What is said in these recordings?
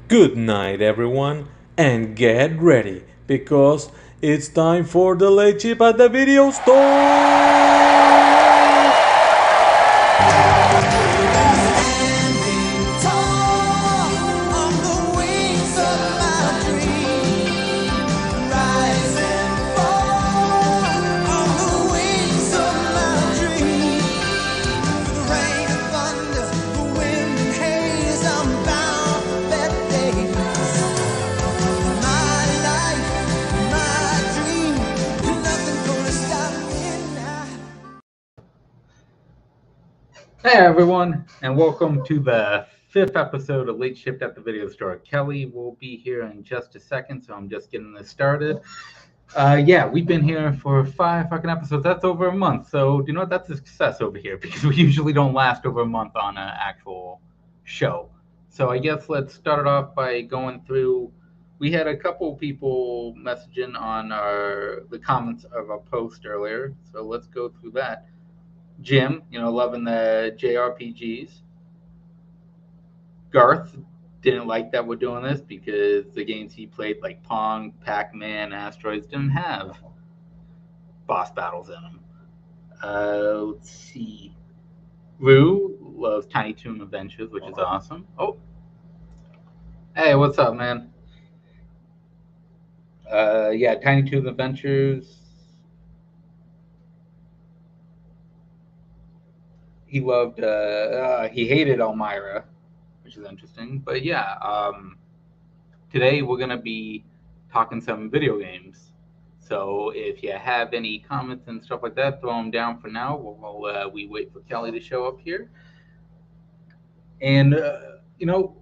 Good night, everyone, and get ready because it's time for the late chip at the video store. Hey everyone, and welcome to the 5th episode of Late Shift at the Video Store. Kelly will be here in just a second, so I'm just getting this started. We've been here for 5 fucking episodes. That's over a month, so you know what? That's a success over here because we usually don't last over a month on an actual show. So I guess let's start it off by going through. We had a couple people messaging on the comments of our post earlier, so let's go through that. Jim, loving the JRPGs. Garth didn't like that we're doing this because the games he played, like Pong, Pac-Man, Asteroids, didn't have boss battles in them. Let's see. Rue loves Tiny Toon Adventures, which is awesome. Oh, hey, what's up, man? Tiny Toon Adventures. He loved. He hated Elmira, which is interesting. But today we're gonna be talking some video games. So if you have any comments and stuff like that, throw them down for now while we wait for Kelly to show up here. And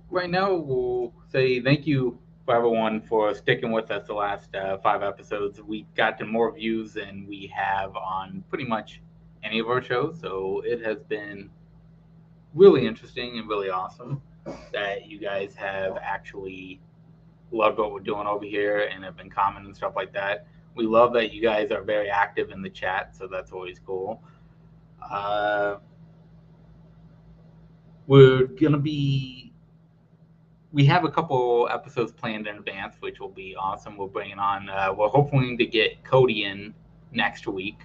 right now we'll say thank you for everyone for sticking with us the last 5 episodes. We got to more views than we have on pretty much any of our shows, so it has been really interesting and really awesome that you guys have actually loved what we're doing over here and have been commenting and stuff like that. We love that you guys are very active in the chat, so that's always cool. We have a couple episodes planned in advance, which will be awesome. We're bringing on, we're hoping to get Cody in next week,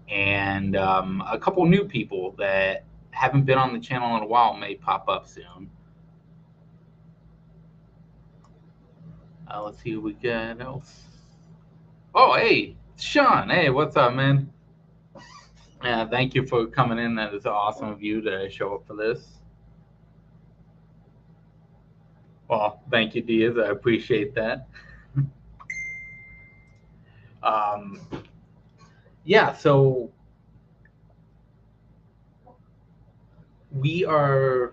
and a couple new people that haven't been on the channel in a while may pop up soon. Let's see who we got else. Oh, hey, Sean. Hey, what's up, man? Thank you for coming in. That is awesome of you to show up for this. Well, thank you, Diaz. I appreciate that. So we're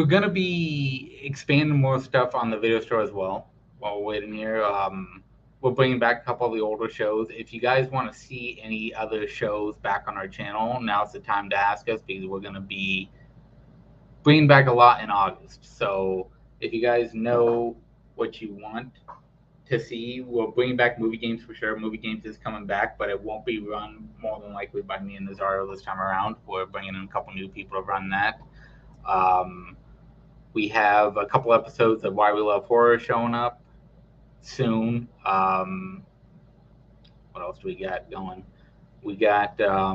gonna be expanding more stuff on the video store as well while we're waiting here. We're bringing back a couple of the older shows. If you guys want to see any other shows back on our channel, now's the time to ask us because we're gonna be bringing back a lot in August. So if you guys know what you want to see, we'll bring back movie games for sure. Movie games is coming back, but it won't be run more than likely by me and Nazaro this time around. We're bringing in a couple new people to run that. We have a couple episodes of Why We Love Horror showing up soon. What else do we got going? We got why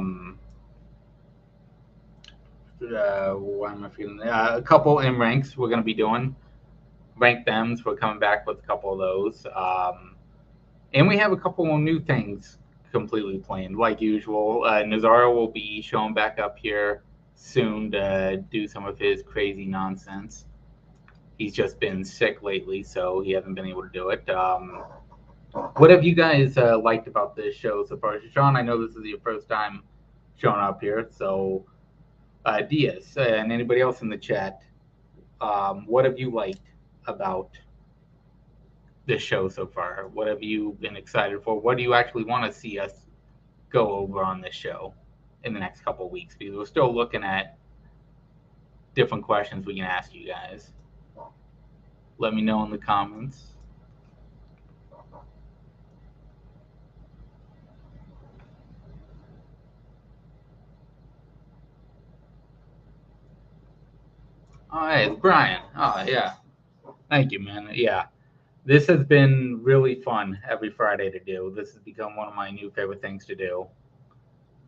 am I feeling? A couple in ranks we're going to be doing. Rank thems. We're coming back with a couple of those. And we have a couple of new things completely planned, like usual. Nazaro will be showing back up here soon to do some of his crazy nonsense. He's just been sick lately, so he hasn't been able to do it. What have you guys liked about this show so far? Sean, I know this is your first time showing up here, so Diaz and anybody else in the chat, what have you liked about this show so far? What have you been excited for? What do you actually want to see us go over on this show in the next couple of weeks? Because we're still looking at different questions we can ask you guys. Let me know in the comments. Oh, hey, it's Brian. Oh, yeah. Thank you, man. Yeah. This has been really fun every Friday to do. This has become one of my new favorite things to do.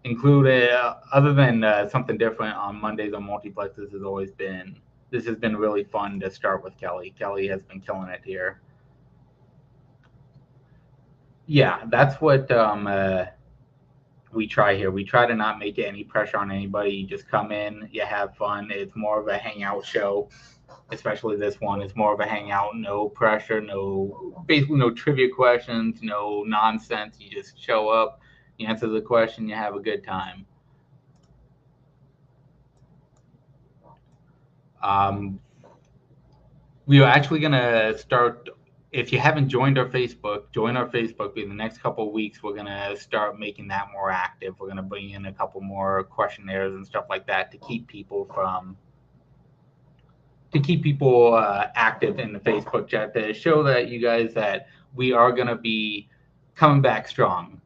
Include other than something different on Mondays on Multiplex, this has been really fun to start with Kelly. Kelly has been killing it here. Yeah, that's what we try here. We try to not make it any pressure on anybody. You just come in, you have fun. It's more of a hangout show, especially this one. It's more of a hangout, no pressure, basically no trivia questions, no nonsense. You just show up, you answer the question, you have a good time. Um, we are actually going to start. If you haven't joined our Facebook, join our Facebook. In the next couple of weeks, we're going to start making that more active. We're going to bring in a couple more questionnaires and stuff like that to keep people active in the Facebook chat, to show that you guys that we are going to be coming back strong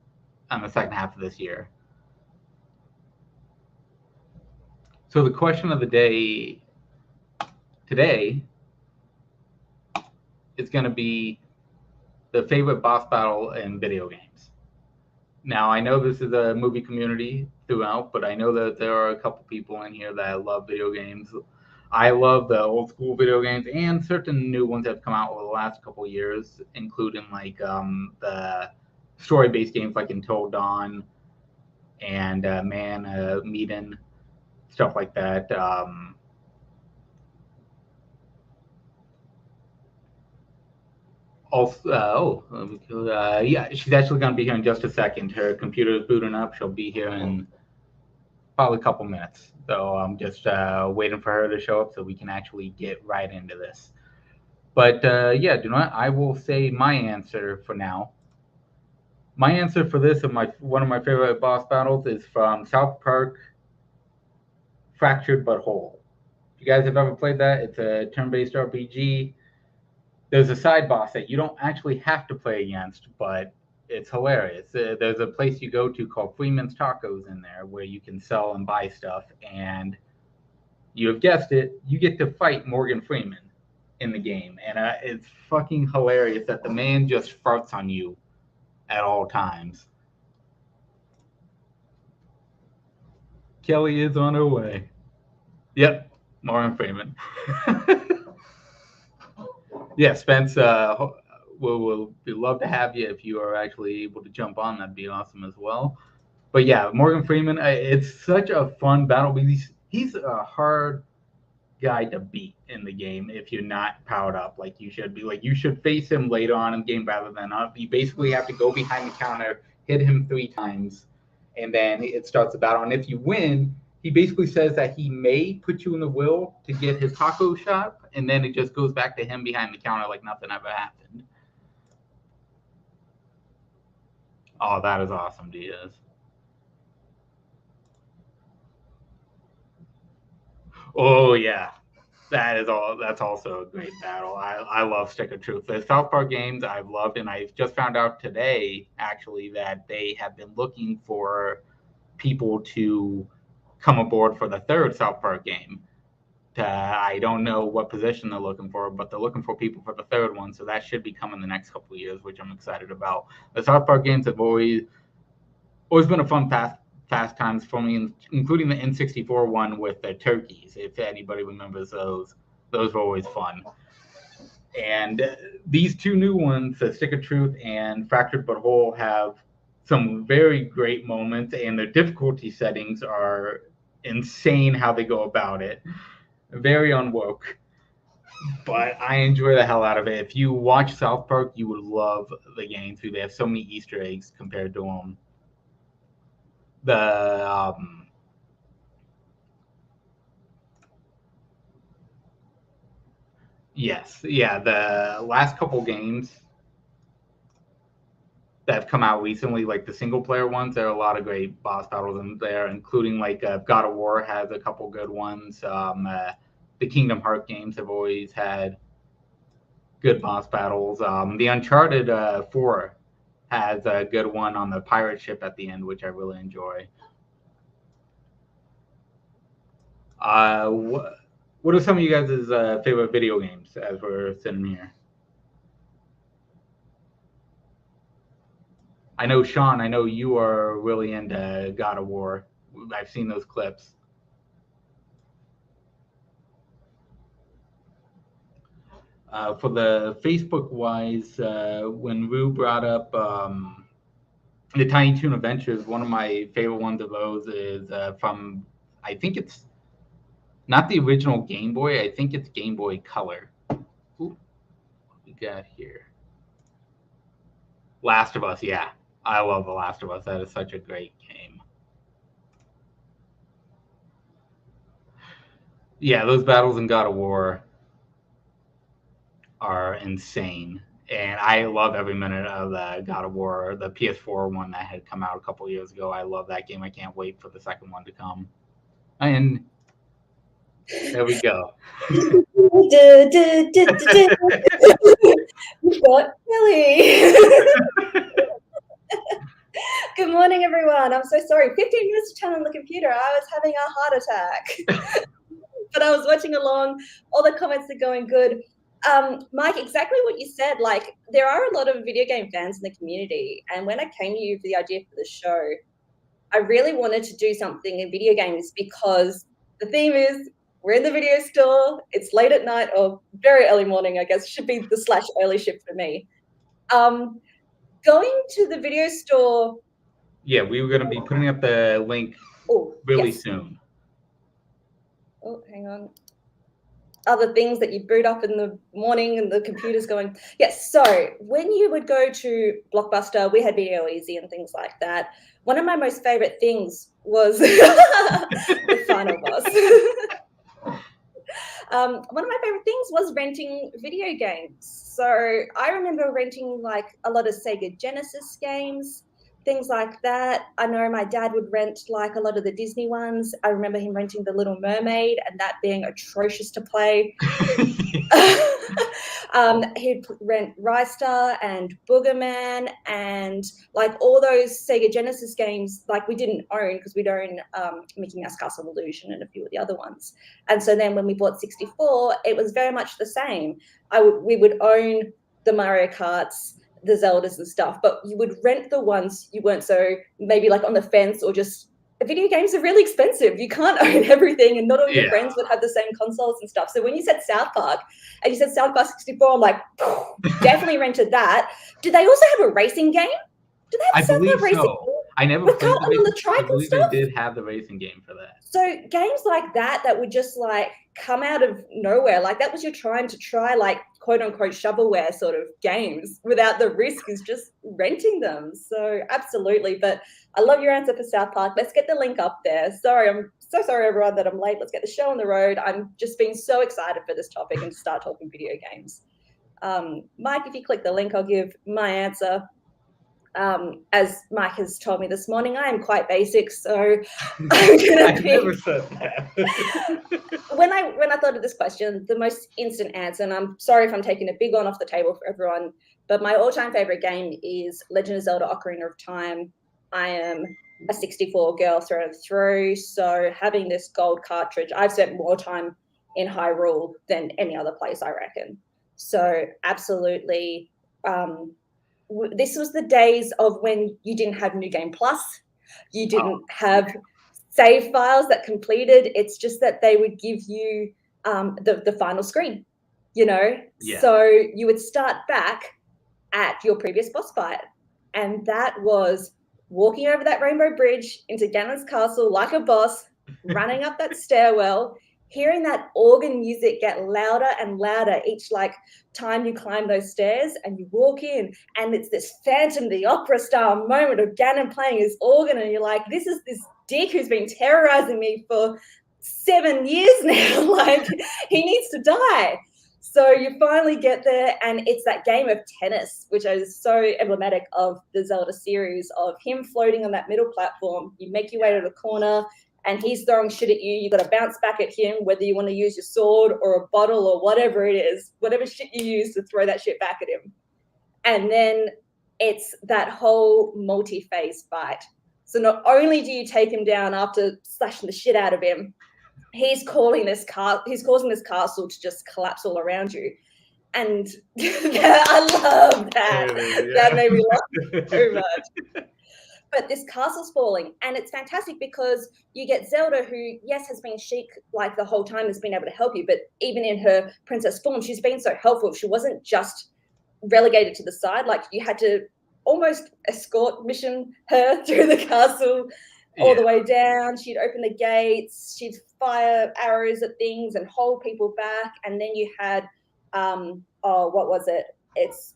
on the second half of this year. So the question of the day today is going to be the favorite boss battle in video games. Now, I know this is a movie community throughout, but I know that there are a couple people in here that love video games. I love the old school video games and certain new ones that have come out over the last couple of years, including like the story based games like Until Dawn and Medan, stuff like that. Also, yeah, she's actually going to be here in just a second. Her computer is booting up. She'll be here in probably a couple minutes. So I'm just waiting for her to show up so we can actually get right into this. But yeah, you know what? I will say my answer for now. My answer for this and one of my favorite boss battles is from South Park Fractured But Whole. If you guys have ever played that, it's a turn-based RPG. There's a side boss that you don't actually have to play against, but it's hilarious. There's a place you go to called Freeman's Tacos in there where you can sell and buy stuff, and you have guessed it, you get to fight Morgan Freeman in the game, and it's fucking hilarious that the man just farts on you at all times. Kelly is on her way. Yep, Morgan Freeman. Yeah, Spence, we'll love to have you if you are actually able to jump on. That'd be awesome as well. But yeah, Morgan Freeman, it's such a fun battle. He's a hard guy to beat in the game if you're not powered up like you should be. Like you should face him later on in the game rather than up. You basically have to go behind the counter, hit him 3 times, and then it starts the battle. And if you win, he basically says that he may put you in the will to get his taco shop, and then it just goes back to him behind the counter like nothing ever happened. Oh, that is awesome, Diaz. Oh yeah, that's also a great battle. I love Stick of Truth. The South Park games I've loved, and I just found out today actually that they have been looking for people to come aboard for the third South Park game. I don't know what position they're looking for, but they're looking for people for the third one, so that should be coming the next couple of years, which I'm excited about. The South Park games have always been a fun fast times for me, including the N64 one with the turkeys. If anybody remembers those were always fun. And these two new ones, the Stick of Truth and Fractured But Whole, have some very great moments, and their difficulty settings are insane how they go about it. Very unwoke. But I enjoy the hell out of it. If you watch South Park, you would love the game too. They have so many Easter eggs compared to them. The Yes, yeah. The last couple games that have come out recently, like the single player ones, there are a lot of great boss battles in there, including like God of War has a couple good ones. The Kingdom Hearts games have always had good boss battles. The Uncharted 4 has a good one on the pirate ship at the end, which I really enjoy. Uh, What are some of you guys' favorite video games as we're sitting here? I know, Sean, I know you are really into God of War. I've seen those clips. For the Facebook wise, when Rue brought up the Tiny Toon Adventures, one of my favorite ones of those is from, I think it's not the original Game Boy, I think it's Game Boy Color. Ooh, what we got here? Last of Us, yeah. I love The Last of Us. That is such a great game. Yeah, those battles in God of War are insane. And I love every minute of the God of War, the PS4 one that had come out a couple years ago. I love that game. I can't wait for the second one to come. And there we go. You've got Billy. Good morning, everyone. I'm so sorry. 15 minutes to turn on the computer. I was having a heart attack. But I was watching along. All the comments are going good. Mike, exactly what you said. Like, there are a lot of video game fans in the community. And when I came to you for the idea for the show, I really wanted to do something in video games because the theme is we're in the video store. It's late at night or very early morning, I guess. Should be the / early shift for me. Going to the video store. Yeah, we were going to be putting up the link really soon. Oh, hang on. Other things that you boot up in the morning and the computer's going. Yes, so when you would go to Blockbuster, we had Video Easy and things like that. One of my most favorite things was the final boss. One of my favorite things was renting video games. So I remember renting like a lot of Sega Genesis games, things like that. I know my dad would rent like a lot of the Disney ones. I remember him renting The Little Mermaid and that being atrocious to play. He'd rent Rystar and Boogerman and like all those Sega Genesis games like we didn't own because we'd own Mickey Mouse Castle Illusion and a few of the other ones. And so then when we bought 64, it was very much the same. We would own the Mario Karts, the Zeldas and stuff, but you would rent the ones you weren't so maybe like on the fence or just video games are really expensive. You can't own everything and not all your friends would have the same consoles and stuff. So when you said South Park and you said South Park 64, I'm like, definitely rented that. Do they also have a racing game? Do they have I believe so. I never played the trike I believe they did have the racing game for that. So games like that would just like come out of nowhere. Like that was your trying to try like quote unquote shovelware sort of games without the risk is just renting them. So absolutely. But I love your answer for South Park. Let's get the link up there. Sorry, I'm so sorry everyone that I'm late. Let's get the show on the road. I'm just being so excited for this topic and to start talking video games. Mike, if you click the link, I'll give my answer. As Mike has told me this morning, I am quite basic, so I'm gonna I never said that. When I thought of this question, the most instant answer, and I'm sorry if I'm taking a big one off the table for everyone, but my all-time favorite game is Legend of Zelda: Ocarina of Time. I am a 64 girl through and through, so having this gold cartridge, I've spent more time in Hyrule than any other place, I reckon. So absolutely. This was the days of when you didn't have New Game Plus, you didn't have save files that completed. It's just that they would give you the final screen, you know? Yeah. So you would start back at your previous boss fight. And that was walking over that rainbow bridge into Ganon's castle like a boss, running up that stairwell, hearing that organ music get louder and louder each like time you climb those stairs, and you walk in and it's this Phantom of the Opera style moment of Ganon playing his organ, and you're like, this is this dick who's been terrorizing me for 7 years now. Like, he needs to die. So you finally get there, and it's that game of tennis, which is so emblematic of the Zelda series, of him floating on that middle platform. You make your way to the corner, and he's throwing shit at you. You've got to bounce back at him, whether you want to use your sword or a bottle or whatever it is, whatever shit you use to throw that shit back at him. And then it's that whole multi-phase fight. So not only do you take him down after slashing the shit out of him, he's causing this castle to just collapse all around you. And I love that. That made me laugh so much. But this castle's falling, and it's fantastic because you get Zelda, who, yes, has been chic like the whole time, has been able to help you, but even in her princess form, she's been so helpful. She wasn't just relegated to the side. Like, you had to almost escort mission her through the castle all the way down. She'd open the gates, she'd fire arrows at things and hold people back. And then you had, what was it? It's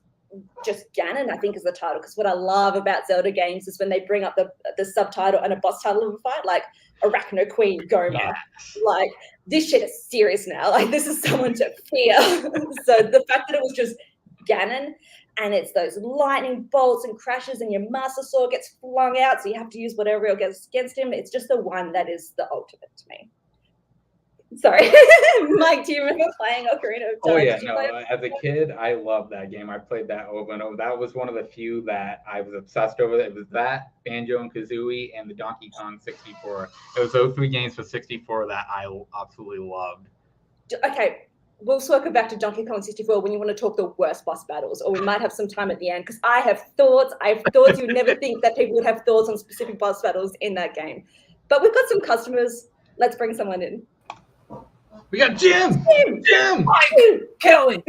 just Ganon, I think, is the title. Because what I love about Zelda games is when they bring up the subtitle and a boss title of a fight, like Arachno Queen Goma. Yeah. Like, this shit is serious now. Like, this is someone to fear. So the fact that it was just Ganon, and it's those lightning bolts and crashes, and your Master Sword gets flung out, so you have to use whatever else gets against him. It's just the one that is the ultimate to me. Sorry. Mike, do you remember playing Ocarina of Time? Oh, yeah, no. As a kid, I loved that game. I played that over and over. That was one of the few that I was obsessed over. It was that, Banjo and Kazooie, and the Donkey Kong 64. It was those 3 games for 64 that I absolutely loved. Okay, we'll circle back to Donkey Kong 64 when you want to talk the worst boss battles, or we might have some time at the end, because I have thoughts. You would never think that people would have thoughts on specific boss battles in that game. But we've got some customers. Let's bring someone in. We got Jim! Mike! Kelly!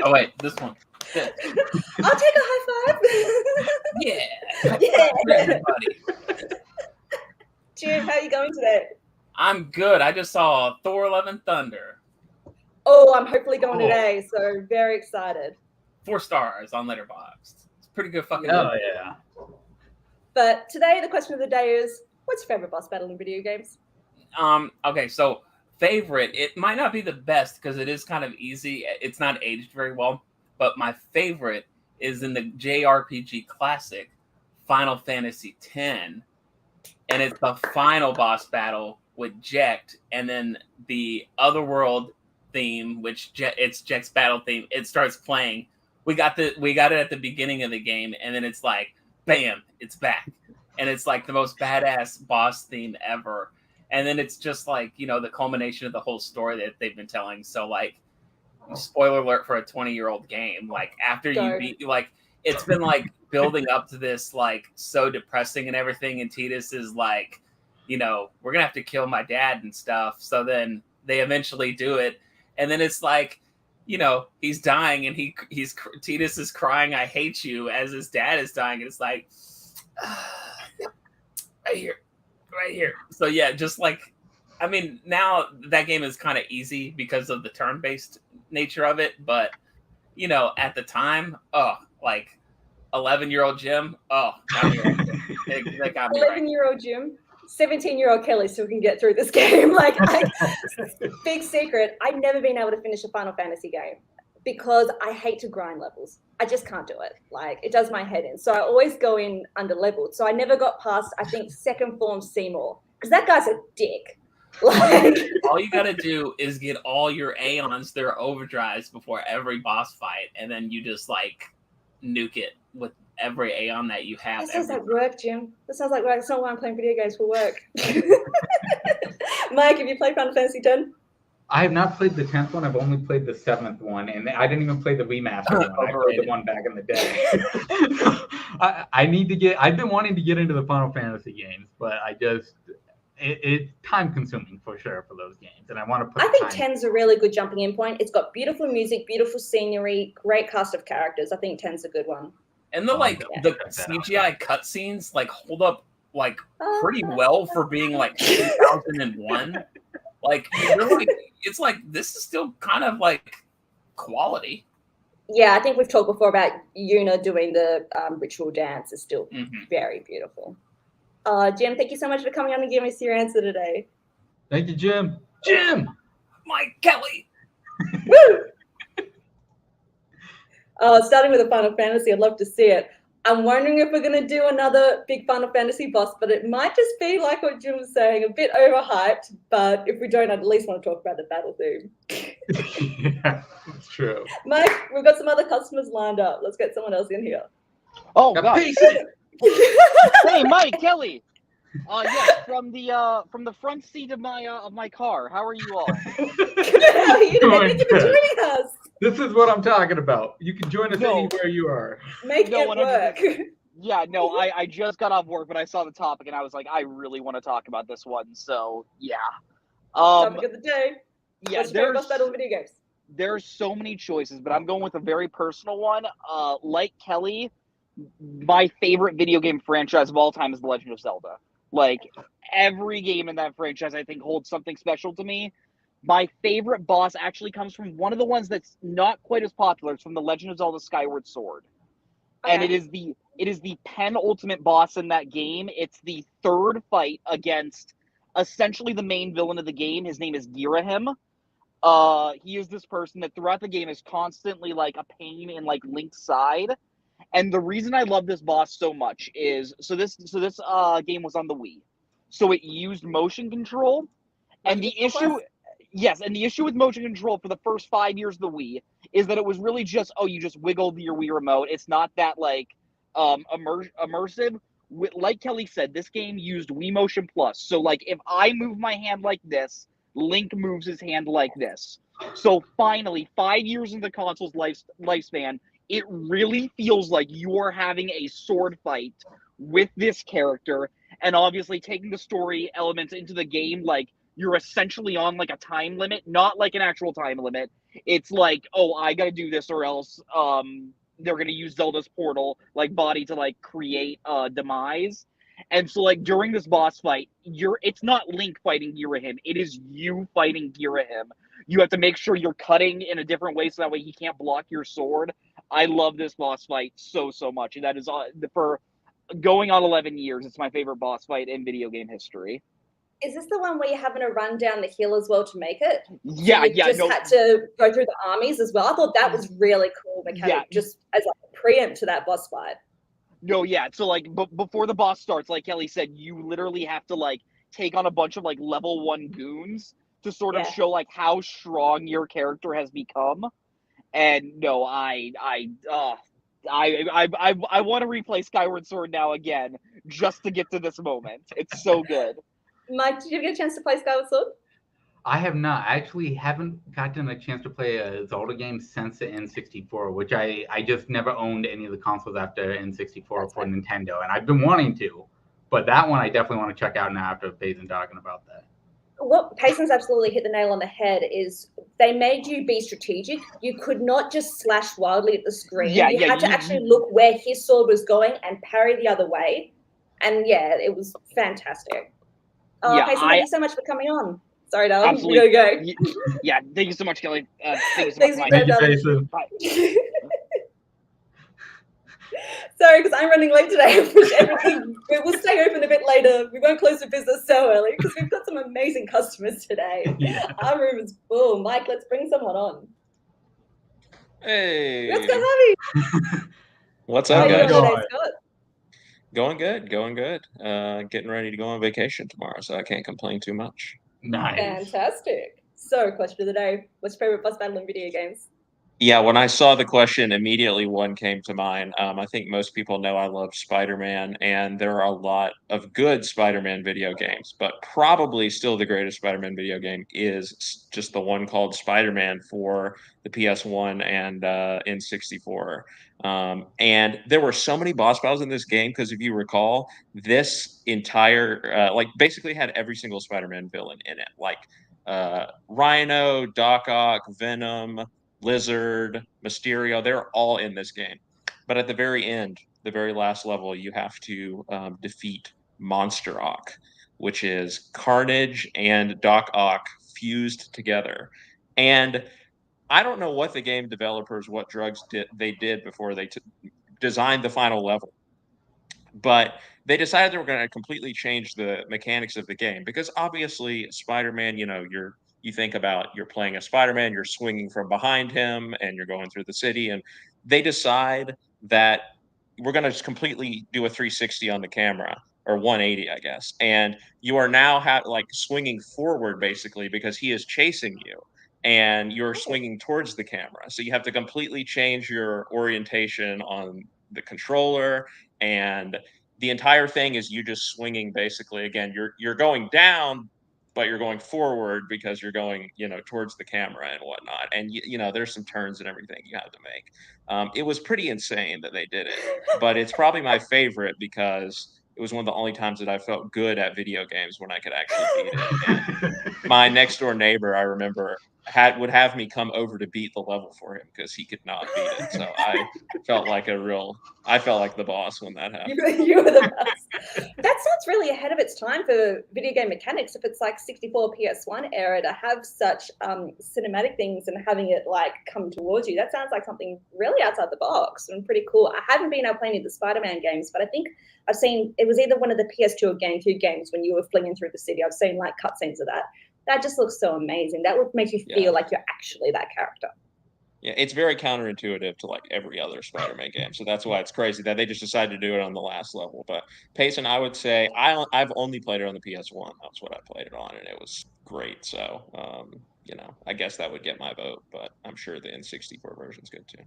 Oh, wait, this one. I'll take a high five. Yeah. Everybody. Jim, how are you going today? I'm good. I just saw Thor: Love and Thunder. Oh, I'm hopefully going today, so very excited. 4 stars on Letterboxd. It's pretty good fucking. Oh, yeah. But today, the question of the day is, what's your favorite boss battle in video games? Okay, so favorite, it might not be the best because it is kind of easy. It's not aged very well, but my favorite is in the JRPG classic Final Fantasy X, and it's the final boss battle with Jecht, and then the Otherworld theme, which it's Jecht's battle theme. It starts playing. We got it at the beginning of the game, and then it's like, bam, it's back, and it's like the most badass boss theme ever. And then it's just like, the culmination of the whole story that they've been telling. So, like, spoiler alert for a 20-year-old game. Like, after you beat, like, it's been, like, building up to this, like, so depressing and everything. And Tidus is like, we're going to have to kill my dad and stuff. So then they eventually do it. And then it's like, he's dying, and Tidus is crying, "I hate you," as his dad is dying. And it's like, right here. So yeah, just like, I mean, now that game is kind of easy because of the turn-based nature of it, but at the time, like 11-year-old Jim, got me right there. That got me 11-year-old Jim, 17-year-old Kelly still can get through this game. Like, big secret, I've never been able to finish a Final Fantasy game because I hate to grind levels. I just can't do it. Like, it does my head in. So I always go in under-leveled. So I never got past, I think, second form Seymour. Because that guy's a dick. Like, all you got to do is get all your Aeons, their overdrives, before every boss fight. And then you just, like, nuke it with every Aeon that you have. That sounds like work, Jim. That sounds like work. That's not why I'm playing video games, for work. Mike, have you played Final Fantasy X? I have not played the 10th one. I've only played the 7th one, and I didn't even play the remastered one. I played the one back in the day. I've been wanting to get into the Final Fantasy games, but it's time consuming for sure for those games, and I want to put. I think 10's a really good jumping in point. It's got beautiful music, beautiful scenery, great cast of characters. I think 10's a good one. And the the CGI cutscenes like hold up like pretty well for being like 2001. Like, it's like, this is still kind of like quality. Yeah, I think we've talked before about Yuna doing the ritual dance is still very beautiful. Jim, thank you so much for coming on and giving us your answer today. Thank you, Jim. Mike Kelly. Woo! Starting with a Final Fantasy, I'd love to see it. I'm wondering if we're going to do another big Final Fantasy boss, but it might just be like what Jim was saying, a bit overhyped. But if we don't, I'd at least want to talk about the battle theme. Yeah, that's true. Mike, we've got some other customers lined up. Let's get someone else in here. Oh, God. Hey, Mike, Kelly. Yes, from the front seat of my car. How are you all? How are you today? Thank you for Good. joining us. This is what I'm talking about. You can join us No. anywhere you are. Make No, it work. 100%. Yeah, no, I just got off work, but I saw the topic and I was like, I really want to talk about this one. So yeah. Topic of the day. Yeah, What's your favorite boss battle in video games? there's so many choices, but I'm going with a very personal one. Like Kelly, my favorite video game franchise of all time is The Legend of Zelda. Like every game in that franchise, I think holds something special to me. My favorite boss actually comes from one of the ones that's not quite as popular. It's from The Legend of Zelda Skyward Sword. And Okay. it is the penultimate boss in that game. It's the third fight against essentially the main villain of the game. His name is Girahim. He is this person that throughout the game is constantly like a pain in like Link's side. And the reason I love this boss so much is this game was on the Wii. So it used motion control. And the issue Yes, and the issue with motion control for the first 5 years of the Wii is that it was really just, oh, you just wiggled your Wii remote. It's not that like immersive. Like Kelly said, this game used Wii Motion Plus. So like if I move my hand like this, Link moves his hand like this. So finally, 5 years in the console's lifespan, it really feels like you are having a sword fight with this character, and obviously taking the story elements into the game, like you're essentially on like a time limit, not like an actual time limit. It's like, oh, I gotta do this or else they're gonna use Zelda's portal like body to like create demise. And so like during this boss fight, it's not Link fighting Girahim, it is you fighting Girahim. You have to make sure you're cutting in a different way so that way he can't block your sword. I love this boss fight so much. And that is for going on 11 years, it's my favorite boss fight in video game history. Is this the one where you're having to run down the hill as well to make it? Yeah, so you just had to go through the armies as well. I thought that was really cool mechanic, just as like a preempt to that boss fight. No, yeah. So like before the boss starts, like Kelly said, you literally have to like take on a bunch of like level 1 goons to sort of show like how strong your character has become. And no, I want to replay Skyward Sword now again just to get to this moment. It's so good. Mike, did you get a chance to play Skyward Sword? I have not. I actually haven't gotten a chance to play a Zelda game since the N64, which I just never owned any of the consoles after N64 for Nintendo, and I've been wanting to. But that one I definitely want to check out now after Payson talking about that. What Payson's absolutely hit the nail on the head is they made you be strategic. You could not just slash wildly at the screen. You had to actually look where his sword was going and parry the other way. And yeah, it was fantastic. Payson, thank you so much for coming on. Sorry, darling. Absolutely. We gotta go. Yeah, thank you so much, Kelly. Thank you so Thanks much, Mike. Thank you, Payson. Bye. Sorry, because I'm running late today. We'll stay open a bit later. We won't close the business so early because we've got some amazing customers today. Yeah. Our room is full. Mike, let's bring someone on. Hey. Let's go, Harvey. What's up, guys? Going good. Getting ready to go on vacation tomorrow, so I can't complain too much. Nice. Fantastic. So, question of the day. What's your favorite boss battle in video games? Yeah, when I saw the question, immediately one came to mind. I think most people know I love Spider-Man, and there are a lot of good Spider-Man video games, but probably still the greatest Spider-Man video game is just the one called Spider-Man for the PS1 and N64. And there were so many boss battles in this game because if you recall, this entire like basically had every single Spider-Man villain in it, like Rhino, Doc Ock, Venom, Lizard, Mysterio, they're all in this game. But at the very end, the very last level, you have to defeat Monster Ock, which is Carnage and Doc Ock fused together. And I don't know what the game developers, what drugs they did before they designed the final level. But they decided they were going to completely change the mechanics of the game because obviously Spider-Man, you think about you're playing a Spider-Man, you're swinging from behind him and you're going through the city, and they decide that we're going to just completely do a 360 on the camera, or 180, I guess. And you are now like swinging forward basically because he is chasing you and you're swinging towards the camera. So you have to completely change your orientation on the controller, and the entire thing is you just swinging basically. Again, you're going down, but you're going forward because you're going, towards the camera and whatnot. And there's some turns and everything you have to make. It was pretty insane that they did it, but it's probably my favorite because it was one of the only times that I felt good at video games when I could actually beat it. And my next door neighbor, I remember, would have me come over to beat the level for him because he could not beat it. So I felt like the boss when that happened. You were the best. That sounds really ahead of its time for video game mechanics. If it's like 64 PS1 era to have such cinematic things and having it like come towards you, that sounds like something really outside the box and pretty cool. I haven't been able to play any of the Spider-Man games, but I think I've seen it was either one of the PS2 or GameCube games when you were flinging through the city. I've seen like cutscenes of that. That just looks so amazing. That would make you feel like you're actually that character. Yeah, it's very counterintuitive to like every other Spider-Man game, so that's why it's crazy that they just decided to do it on the last level. But Payson, I would say I've only played it on the PS1. That's what I played it on, and it was great. So, I guess that would get my vote, but I'm sure the N64 version's good too.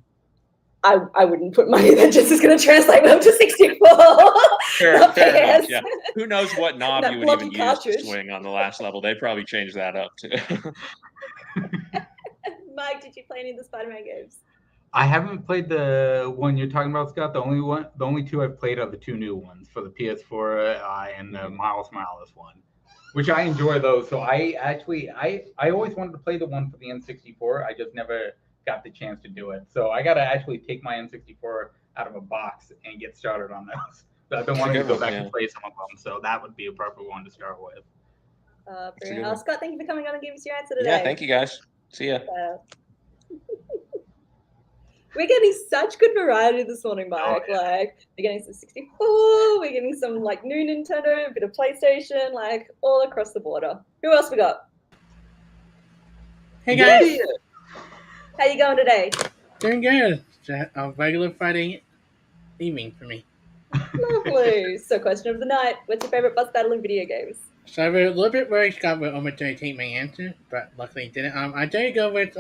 I wouldn't put money that just is going to translate them to 64. Fair enough, yeah. Who knows what knob you would even use to swing on the last level? They probably changed that up too. Mike, did you play any of the Spider-Man games? I haven't played the one you're talking about, Scott. The only two I've played are the two new ones for the PS4 and the Miles Morales one, which I enjoy those. So I always wanted to play the one for the N64. I just never got the chance to do it. So I got to actually take my N64 out of a box and get started on those. So I've been wanting to go back and play some of them. So that would be a perfect one to start with. Scott, thank you for coming on and giving us your answer today. Yeah, thank you guys. See ya. We're getting such good variety this morning, Mike. Like, we're getting some 64, we're getting some like new Nintendo, a bit of PlayStation, like all across the border. Who else we got? Hey guys, how you going today? Doing good. It's a regular Friday evening for me. Lovely. So, question of the night: what's your favorite bus battle in video games? So I was a little bit worried Scott would almost take my answer, but luckily he didn't. I did go with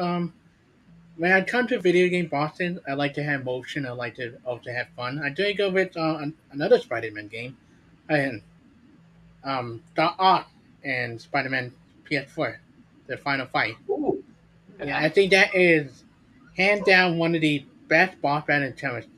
when I come to video game Boston, I like to have motion. I like to also have fun. I did go with another Spider-Man game, and Doc Ock and Spider-Man PS4, the final fight. Ooh. Yeah, I think that is hands down one of the best boss battles in terms of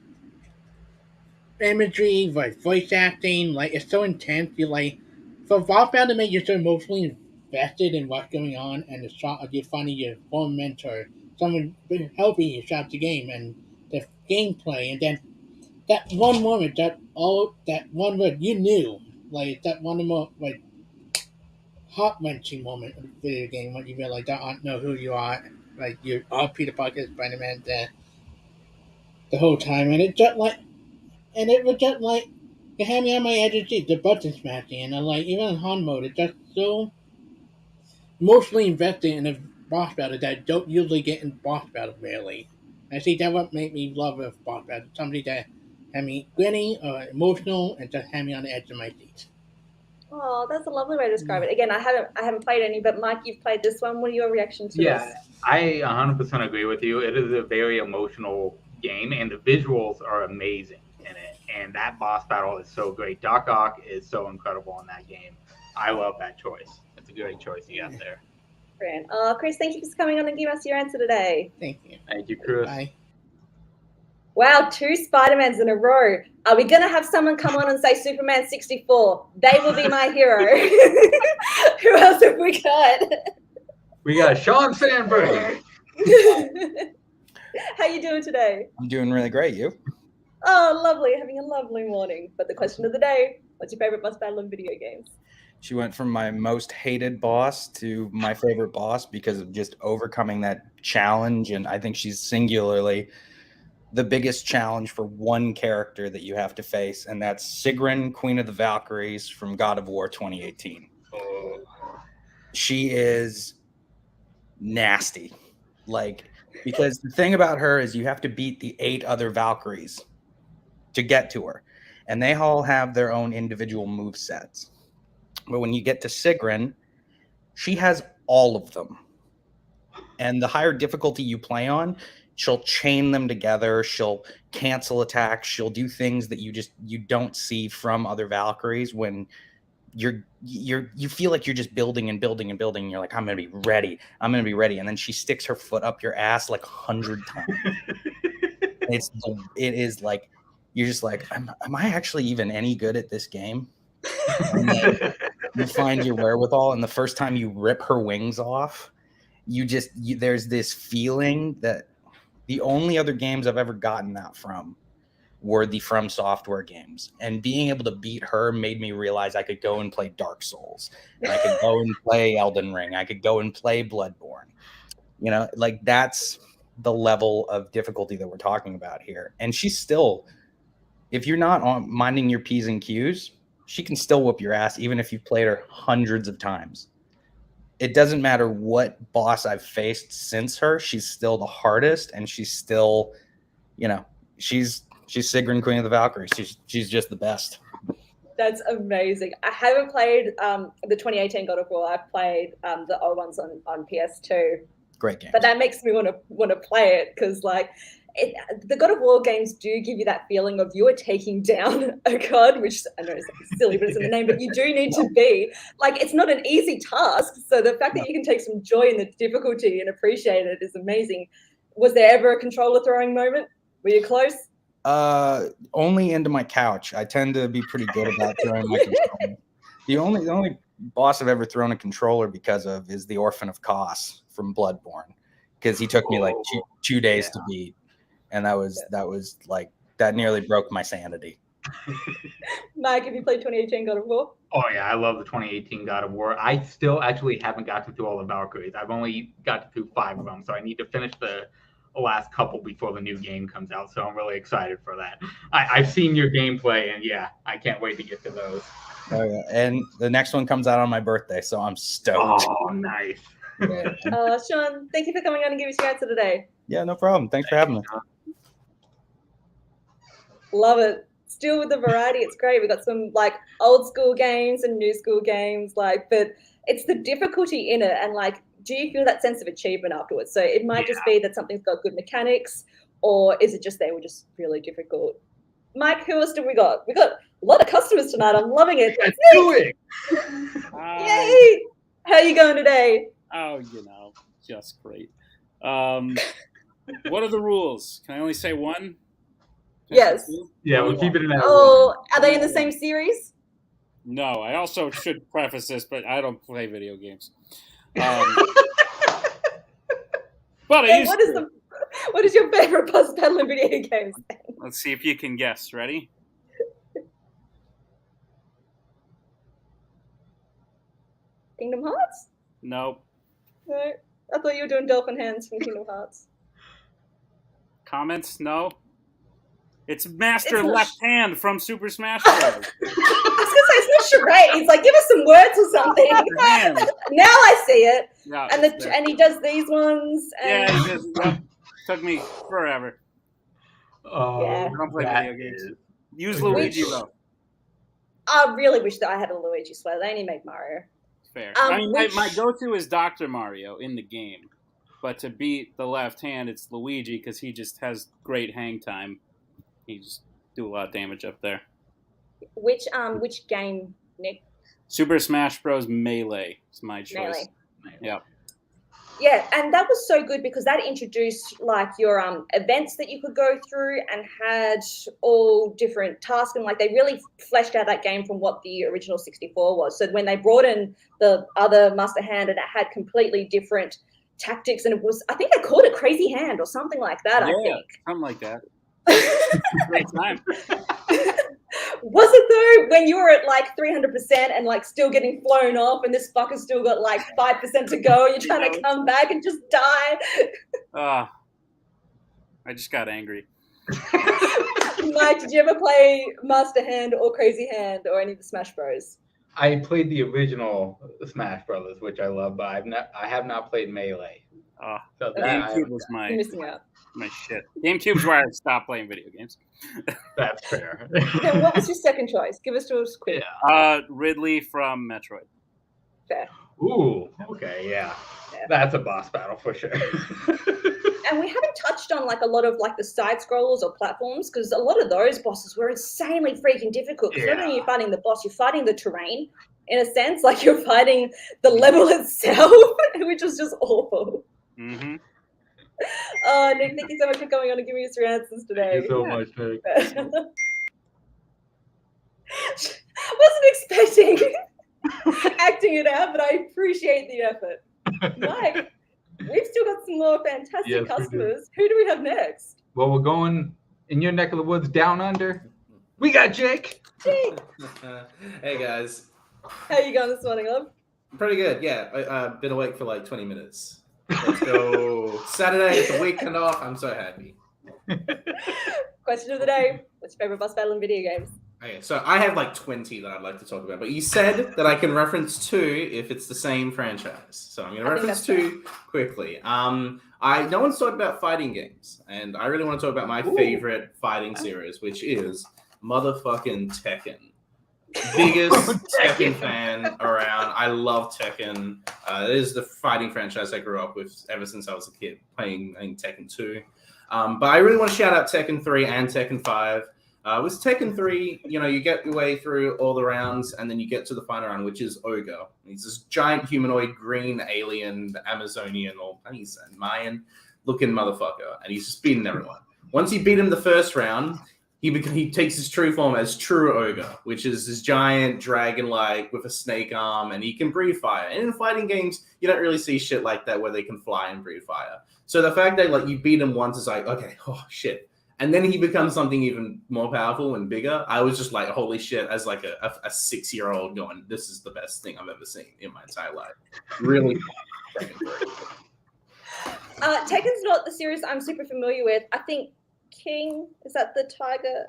imagery, like voice acting. Like it's so intense. You like for boss battle to make you so emotionally invested in what's going on, and the shot of you finding your former mentor, someone helping you throughout the game, and the gameplay, and then that one moment, that one word you knew, like that one moment, like heart wrenching moment of the video game when you realize I don't know who you are, like you are Peter Parker, Spider Man, the whole time, and it was just like it had me on my edge of the seat, the button smashing, and like even in hard mode, it's just so emotionally invested in a boss battle that I don't usually get in boss battle really. I think that what made me love a boss battle, somebody that had me grinning or emotional and just had me on the edge of my seat. Oh, that's a lovely way to describe it. Again, I haven't played any, but Mike, you've played this one. What are your reactions to this? Yeah, I 100% agree with you. It is a very emotional game, and the visuals are amazing in it. And that boss battle is so great. Doc Ock is so incredible in that game. I love that choice. It's a great choice you got there. Brilliant. Chris, thank you for coming on and giving us your answer today. Thank you. Thank you, Chris. Bye. Wow, 2 Spider-Mans in a row. Are we going to have someone come on and say Superman 64? They will be my hero. Who else have we got? We got Sean Sandberg. How you doing today? I'm doing really great. You? Oh, lovely. Having a lovely morning. But the question of the day, what's your favorite boss battle in video games? She went from my most hated boss to my favorite boss because of just overcoming that challenge. And I think she's singularly the biggest challenge for one character that you have to face, and that's Sigrun, Queen of the Valkyries from God of War 2018. She is nasty. Because the thing about her is you have to beat the 8 other Valkyries to get to her. And they all have their own individual move sets. But when you get to Sigrun, she has all of them. And the higher difficulty you play on, she'll chain them together. She'll cancel attacks. She'll do things that you don't see from other Valkyries when you feel like you're just building and building and building. And you're like, I'm gonna be ready. I'm gonna be ready. And then she sticks her foot up your ass like 100 times. It is like you're just like, am I actually even any good at this game? And then you find your wherewithal, and the first time you rip her wings off, there's this feeling that the only other games I've ever gotten that from were the From Software games, and being able to beat her made me realize I could go and play Dark Souls, and I could go and play Elden Ring, I could go and play Bloodborne. You know, like that's the level of difficulty that we're talking about here. And she's still, if you're not minding your P's and Q's, she can still whoop your ass, even if you've played her hundreds of times. It doesn't matter what boss I've faced since her, she's still the hardest, and she's still, you know, she's Sigrun, Queen of the Valkyries. She's just the best. That's amazing. I haven't played the 2018 God of War. I've played the old ones on PS2. Great game. But that makes me want to play it because, like, the God of War games do give you that feeling of you are taking down a god, which I know is silly, but it's in the name. But you do need to be like, it's not an easy task. So the fact that you can take some joy in the difficulty and appreciate it is amazing. Was there ever a controller throwing moment? Were you close? Only into my couch. I tend to be pretty good about throwing my controller. The only boss I've ever thrown a controller because of is the Orphan of Kos from Bloodborne, because he took me like two days to beat, and that was like, that nearly broke my sanity. Mike, have you played 2018 God of War? Oh yeah, I love the 2018 God of War. I still actually haven't gotten through all the Valkyries. I've only got through 5 of them, so I need to finish the last couple before the new game comes out. So I'm really excited for that. I've seen your gameplay, and yeah, I can't wait to get to those. Oh yeah, and the next one comes out on my birthday, so I'm stoked. Oh, nice. Sean, thank you for coming on and giving us your answer today. Yeah, no problem. Thanks for having me. Love it. Still with the variety, it's great. We've got some like old school games and new school games, like, but it's the difficulty in it, and like, do you feel that sense of achievement afterwards? So it might just be that something's got good mechanics, or is it just they were just really difficult? Mike, who else do we got? We got a lot of customers tonight. I'm loving it. Let's do it. Yay! How are you going today? Oh, just great. What are the rules? Can I only say one? Yes. Yeah, we'll keep it in that. Oh, are they in the same series? No, I also should preface this, but I don't play video games. But I used to. What is your favorite boss battle in video games? Let's see if you can guess. Ready? Kingdom Hearts? Nope. No. I thought you were doing Dolphin Hands from Kingdom Hearts. Comments? No. It's Master Left Hand from Super Smash Bros. I was gonna say it's not charades. Like, give us some words or something. Now I see it. Yeah, and he does these ones. And... Yeah, he just took me forever. Yeah. I don't play video games. Use Luigi though. I really wish that I had a Luigi sweater. They only make Mario. Fair. I mean, my go-to is Dr. Mario in the game, but to beat the left hand, it's Luigi because he just has great hang time. He just do a lot of damage up there. Which game, Nick? Super Smash Bros. Melee is my choice. Melee. Yeah. Yeah, and that was so good because that introduced like your events that you could go through and had all different tasks, and like they really fleshed out that game from what the original 64 was. So when they brought in the other Master Hand, and it had completely different tactics, and it was, I think they called it Crazy Hand or something like that. Yeah, I think something like that. Great time. Was it though? When you were at like 300% and like still getting flown off, and this fucker's still got like 5% to go, you're trying to come back and just die. I just got angry. Mike, did you ever play Master Hand or Crazy Hand or any of the Smash Bros? I played the original Smash Brothers, which I love, but I have not played Melee. So GameCube was You're missing out. My shit. GameCube's where I stopped playing video games. That's fair. Okay, what was your second choice? Give us to us quick. Ridley from Metroid. Fair. Ooh, okay, yeah. That's a boss battle for sure. And we haven't touched on like a lot of like the side scrollers or platforms, because a lot of those bosses were insanely freaking difficult. Because not only are you fighting the boss, you're fighting the terrain in a sense, like you're fighting the level itself, which was just awful. Mm-hmm. Nick, thank you so much for coming on and giving us your answers today. Thank you so much, Nick. Wasn't expecting acting it out, but I appreciate the effort. Mike, we've still got some more fantastic customers. Who do we have next? Well, we're going in your neck of the woods down under. We got Jake. Jake. Hey guys. How are you going this morning, love? Pretty good, yeah. I've been awake for like 20 minutes. Let's go. Saturday, the weekend off. I'm so happy. Question of the day. What's your favorite boss battle in video games? Okay, so I have like 20 that I'd like to talk about, but you said that I can reference 2 if it's the same franchise. So I'm going to reference 2 quickly. No one's talked about fighting games, and I really want to talk about my favorite fighting series, which is motherfucking Tekken. Biggest Tekken fan around. I love Tekken. It is the fighting franchise I grew up with ever since I was a kid, playing Tekken 2. But I really want to shout out Tekken 3 and Tekken 5. With Tekken 3, you get your way through all the rounds, and then you get to the final round, which is Ogre. He's this giant humanoid green alien, Amazonian, or he's a Mayan-looking motherfucker, and he's just beating everyone. Once you beat him the first round, he takes his true form as True Ogre, which is this giant dragon-like with a snake arm, and he can breathe fire. And in fighting games, you don't really see shit like that where they can fly and breathe fire. So the fact that you beat him once is like, okay, oh shit. And then he becomes something even more powerful and bigger. I was just like, holy shit, as like a 6-year-old going, this is the best thing I've ever seen in my entire life. Really. Tekken's not the series I'm super familiar with. I think King, is that the tiger?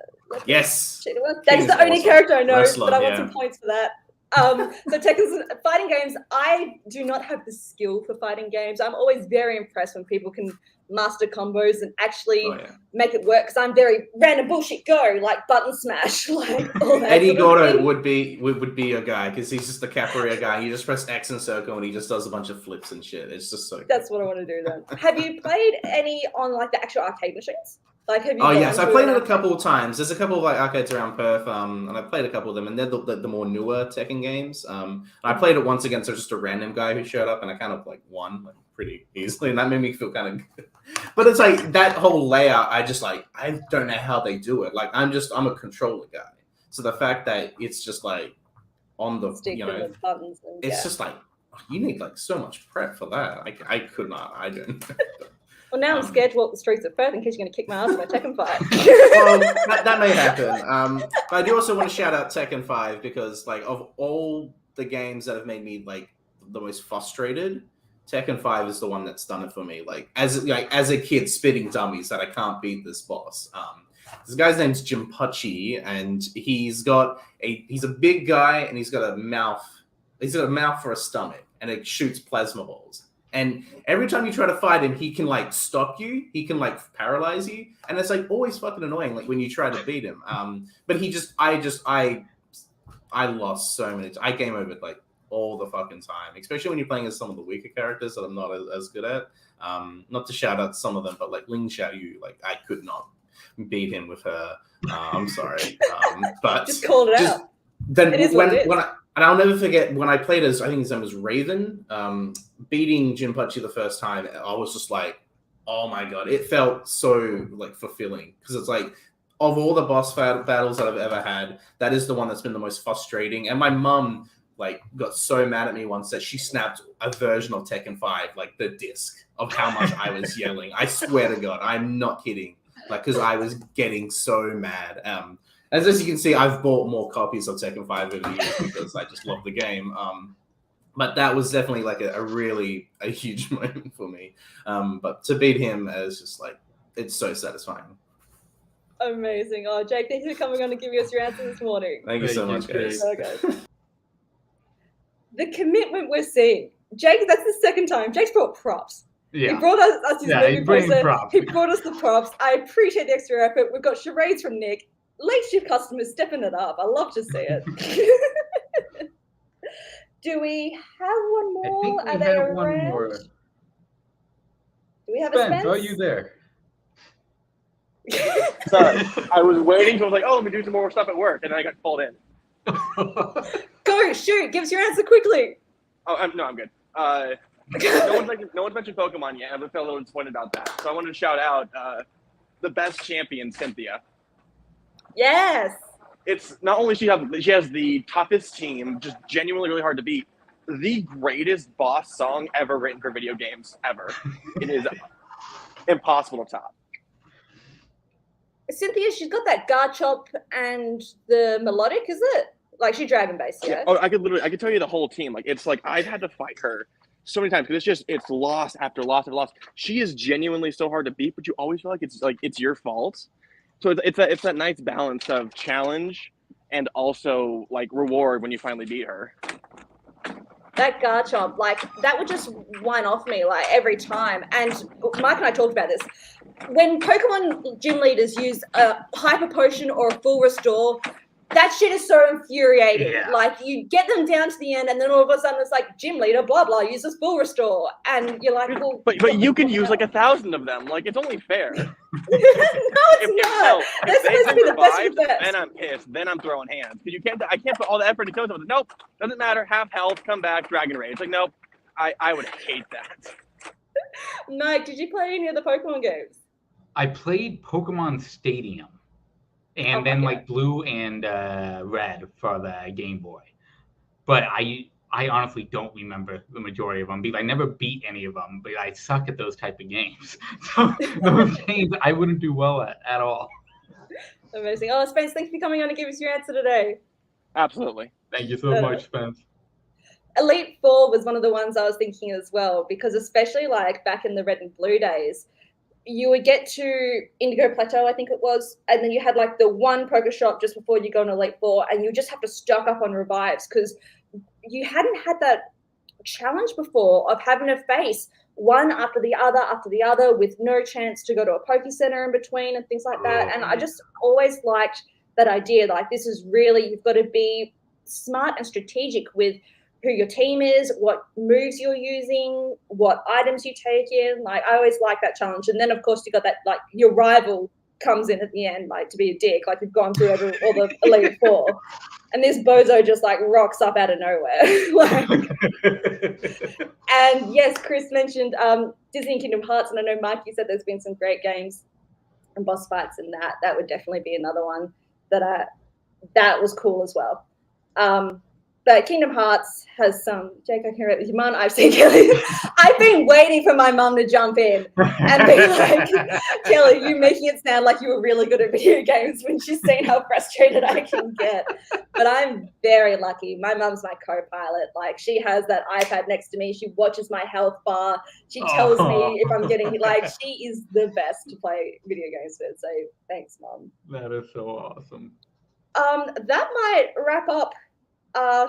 Yes. That is the only character I know, Wrestler, but I want some points for that. So Tekken's fighting games, I do not have the skill for fighting games. I'm always very impressed when people can master combos and actually make it work, because I'm very random bullshit go, like button smash, like all that. Eddie Gordo would be a guy, because he's just the capoeira guy. You just press X and circle and he just does a bunch of flips and shit. It's just so That's what I want to do then. Have you played any on like the actual arcade machines? Like, have you? Oh yes, I played it a couple of times. There's a couple of like arcades around Perth, and I played a couple of them, and they're the more newer Tekken games. I played it once against just a random guy who showed up, and I kind of won pretty easily, and that made me feel kind of good. But it's like that whole layout. I don't know how they do it. Like I'm a controller guy, so the fact that it's just like on the buttons and, it's just like you need so much prep for that. I could not. I don't. Well, now I'm scared to walk the streets of Perth in case you're going to kick my ass in my Tekken fight. Well, that may happen. But I do also want to shout out Tekken 5 because, of all the games that have made me the most frustrated, Tekken 5 is the one that's done it for me. As a kid, spitting dummies that I can't beat this boss. This guy's name's Jinpachi, and he's a big guy, and he's got a mouth. He's got a mouth for a stomach, and it shoots plasma balls. And every time you try to fight him, he can stop you. He can paralyze you, and it's always fucking annoying. When you try to beat him, but I lost so many. I game over all the fucking time, especially when you're playing as some of the weaker characters that I'm not as good at. Not to shout out some of them, but Ling Xiaoyu, I could not beat him with her. I'm sorry, but just called it out. Then and I'll never forget when I played as, I think his name was Raven, beating Jinpachi the first time. I was just oh my God, it felt so fulfilling, because it's of all the boss battles that I've ever had, that is the one that's been the most frustrating. And my mum got so mad at me once that she snapped a version of Tekken 5, the disc of how much I was yelling. I swear to God, I'm not kidding. Because I was getting so mad. As you can see, I've bought more copies of Tekken 5 over the years because I just love the game. But that was definitely a huge moment for me. But to beat him is just it's so satisfying. Amazing. Oh, Jake, thank you for coming on and giving us your answer this morning. Thank you so much, guys. The commitment we're seeing. Jake, that's the second time. Jake's brought props. Yeah. He brought us his movie poster. Props. He brought us the props. I appreciate the extra effort. We've got charades from Nick. Late shift customers stepping it up. I love to see it. Do we have one more? I think we have one more. Do we have Spence, a Spence? are you there? Sorry, I was waiting. So I was like, "Oh, let me do some more stuff at work," and then I got called in. Go, shoot! Give us your answer quickly. Oh, I'm good. No one's mentioned Pokemon yet. I felt a little disappointed about that. So I wanted to shout out the best champion, Cynthia. Yes. It's not only she has the toughest team, just genuinely really hard to beat. The greatest boss song ever written for video games ever. It is impossible to top. Cynthia, she's got that Garchomp and the melodic, is it? Like she's dragon based, yeah. Oh, I could tell you the whole team. Like it's like I've had to fight her so many times because it's loss after loss after loss. She is genuinely so hard to beat, but you always feel like it's your fault. So it's that nice balance of challenge and also like reward when you finally beat her. That Garchomp, like that would just whine off me like every time. And Mike and I talked about this. When Pokemon gym leaders use a hyper potion or a full restore, that shit is so infuriating. Yeah. Like you get them down to the end, and then all of a sudden it's like gym leader, blah blah, uses full restore, and you're like, well, but you can use like 1,000 of them. Like it's only fair. No, it's not. That's supposed to be the best of the best. Then I'm pissed. Then I'm throwing hands because I can't put all the effort into it. Nope, doesn't matter. Half health, come back, Dragon Rage. Like nope, I would hate that. Mike, did you play any of the Pokemon games? I played Pokemon Stadium, and then like Blue and Red for the Game Boy. But I honestly don't remember the majority of them because I never beat any of them. But I suck at those type of games. So those games I wouldn't do well at all. Amazing. Oh, Spence, thanks for coming on and giving us your answer today. Absolutely. Thank you so much, Spence. Elite Four was one of the ones I was thinking as well, because especially like back in the Red and Blue days, you would get to Indigo Plateau, I think it was, and then you had like the one poker shop just before you go on Elite Four, and you just have to stock up on revives because you hadn't had that challenge before of having to face one after the other with no chance to go to a Poke Center in between and things like that. And I just always liked that idea. Like this is really, you've got to be smart and strategic with who your team is, what moves you're using, what items you take in. Like I always like that challenge. And then of course you got that, like your rival comes in at the end, like to be a dick, like you've gone through all the Elite Four. And this bozo just like rocks up out of nowhere. And yes, Chris mentioned Disney and Kingdom Hearts, and I know Mike, you said there's been some great games and boss fights in that. That would definitely be another one that was cool as well. But Kingdom Hearts has some, Jake, I can read with your mum. I've seen Kelly. I've been waiting for my mum to jump in and be like, Kelly, you making it sound like you were really good at video games when she's seen how frustrated I can get. But I'm very lucky. My mum's my co-pilot. Like she has that iPad next to me. She watches my health bar. She tells me if I'm getting, like she is the best to play video games with. So thanks, Mum. That is so awesome. That might wrap up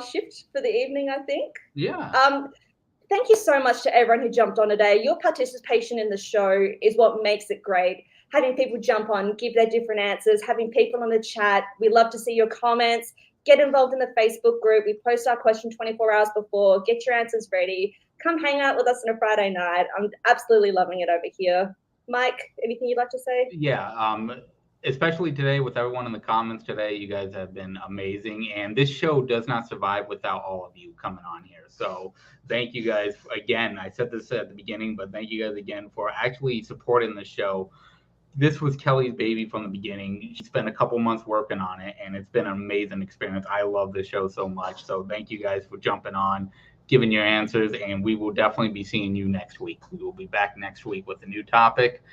shift for the evening, I think. Yeah. Thank you so much to everyone who jumped on today. Your participation in the show is what makes it great. Having people jump on, give their different answers, having people on the chat. We love to see your comments. Get involved in the Facebook group. We post our question 24 hours before. Get your answers ready. Come hang out with us on a Friday night. I'm absolutely loving it over here. Mike, anything you'd like to say? Yeah. Especially today with everyone in the comments today, you guys have been amazing. And this show does not survive without all of you coming on here. So thank you guys again. I said this at the beginning, but thank you guys again for actually supporting the show. This was Kelly's baby from the beginning. She spent a couple months working on it, and it's been an amazing experience. I love this show so much. So thank you guys for jumping on, giving your answers, and we will definitely be seeing you next week. We will be back next week with a new topic.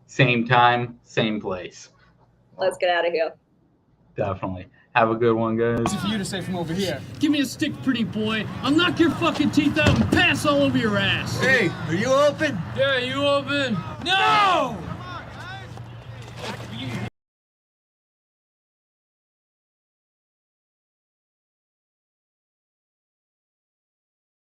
Same time, same place. Let's get out of here. Definitely. Have a good one, guys. Easy for you to say from over here. Give me a stick, pretty boy. I'll knock your fucking teeth out and pass all over your ass. Hey, are you open? Yeah, you open? No!